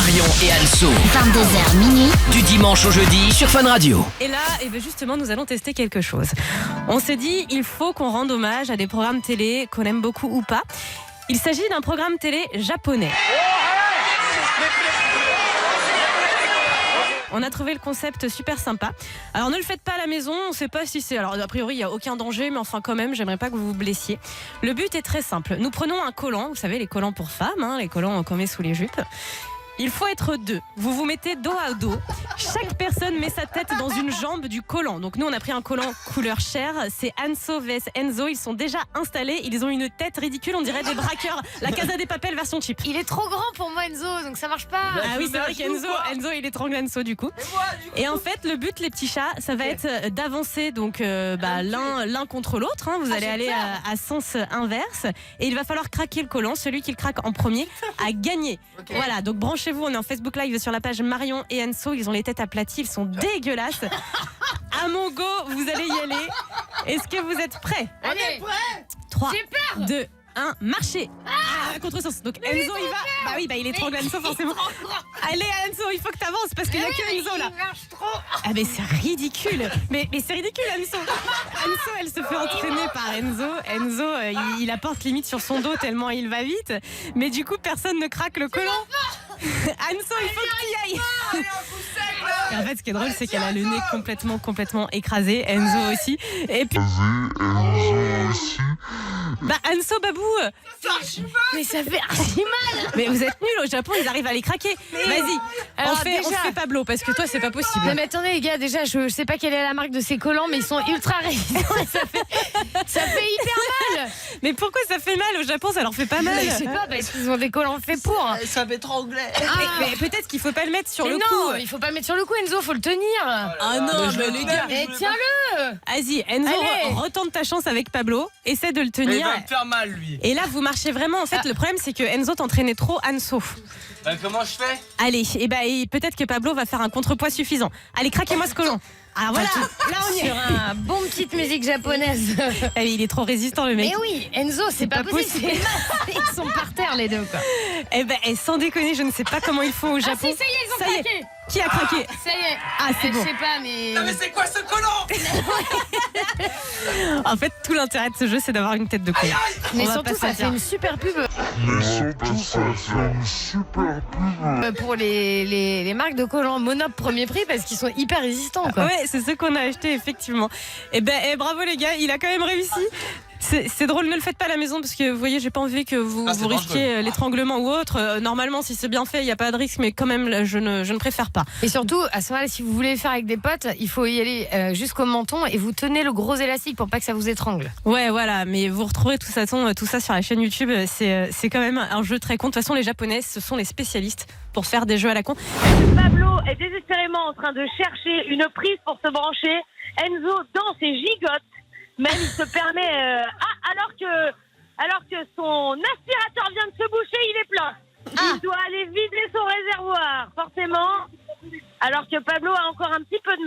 Marion et Anso. 22h minuit. Du dimanche au jeudi sur Fun Radio. Et là, justement, nous allons tester quelque chose. On s'est dit, il faut qu'on rende hommage à des programmes télé qu'on aime beaucoup ou pas. Il s'agit d'un programme télé japonais. On a trouvé le concept super sympa. Alors ne le faites pas à la maison, on ne sait pas si c'est... Alors a priori il n'y a aucun danger, mais enfin quand même, j'aimerais pas que vous vous blessiez. Le but est très simple. Nous prenons un collant, vous savez les collants pour femmes, les collants qu'on met sous les jupes. Il faut être deux. Vous vous mettez dos à dos. Chaque personne met sa tête dans une jambe du collant. Donc nous, on a pris un collant couleur chair. C'est Anso vs Enzo. Ils sont déjà installés. Ils ont une tête ridicule. On dirait des braqueurs. La Casa des Papel version cheap. Il est trop grand pour moi, Enzo, donc ça marche pas. Ah oui, c'est vrai qu'Enzo, il étrangle Anso du coup. Et en fait, le but, les petits chats, ça va être d'avancer donc l'un contre l'autre. Vous allez aller à sens inverse. Et il va falloir craquer le collant. Celui qui le craque en premier a gagné. Voilà, donc branchez-vous. On est en Facebook Live sur la page Marion et Anso. Ils ont les têtes aplaties, ils sont dégueulasses. À mon go, vous allez y aller. Est-ce que vous êtes prêts? Allez, 3, j'ai peur. 2, 1, marchez. Contre-sens. Donc Enzo, il va. Bah oui, il étrangle Anso forcément. Allez Anso, il faut que t'avances parce qu'il n'y a que Enzo là. Il marche trop. Ah mais c'est ridicule. Mais c'est ridicule Anso. Anso, elle se fait entraîner par Enzo. Enzo, il apporte limite sur son dos tellement il va vite. Mais du coup, personne ne craque le collant. Anso, il faut que tu y ailles. Et en fait, ce qui est drôle, c'est qu'elle a le nez complètement écrasé. Enzo aussi. Et puis. Anso, Babou. Mais ça fait archi mal. Mais vous êtes nuls au Japon, ils arrivent à les craquer. Vas-y, on fait Pablo parce que toi, c'est pas possible. Non mais attendez les gars, déjà je sais pas quelle est la marque de ces collants, mais ils sont ultra résistants. Ça fait hyper mal. Mais pourquoi ça fait mal au Japon? Ça leur fait pas mal. Je sais pas, parce qu'ils ont des collants faits pour. Ça m'étranglait. Mais peut-être qu'il faut pas le mettre sur Mais le non, cou. il faut pas le mettre sur le cou, Enzo, faut le tenir. Ah non, mais les gars. Mais tiens-le. Vas-y, Enzo, Allez. retente ta chance avec Pablo. Essaie de le Il tenir. va me faire mal, lui. Et là, vous marchez vraiment. En fait, le problème, c'est que Enzo t'entraînait trop Anso. Comment je fais? Allez, et peut-être que Pablo va faire un contrepoids suffisant. Allez, craquez-moi ce collant. Ah voilà, là on y est. Sur un bon petite musique japonaise. Il est trop résistant le mec. Mais oui, Enzo, c'est pas possible. Ils sont par terre les deux quoi. Sans déconner, je ne sais pas comment ils font au Japon. Ah si, ça y est, ils ont craqué. Qui a craqué? Ça y est. Ah, c'est bon. Je sais pas, mais. Non mais c'est quoi ce collant? En fait, tout l'intérêt de ce jeu, c'est d'avoir une tête de con. Mais On va surtout, pas ça se fait dire. une super pub. Pour les marques de collants Monop premier prix parce qu'ils sont hyper résistants quoi. Ouais, c'est ce qu'on a acheté effectivement. Bravo les gars, il a quand même réussi. C'est drôle, ne le faites pas à la maison parce que vous voyez, j'ai pas envie que vous risquiez l'étranglement ou autre. Normalement, si c'est bien fait, il n'y a pas de risque, mais quand même, je ne préfère pas. Et surtout, à ce moment-là, si vous voulez le faire avec des potes, il faut y aller jusqu'au menton et vous tenez le gros élastique pour pas que ça vous étrangle. Ouais, voilà, mais vous retrouverez tout ça sur la chaîne YouTube. C'est quand même un jeu très con. De toute façon, les Japonais, ce sont les spécialistes pour faire des jeux à la con. Pablo est désespérément en train de chercher une prise pour se brancher. Enzo danse et gigote. Même il se permet... alors que son aspirateur vient de se boucher, il est plein. Il doit aller vider son réservoir, forcément. Alors que Pablo a encore un petit peu de mal.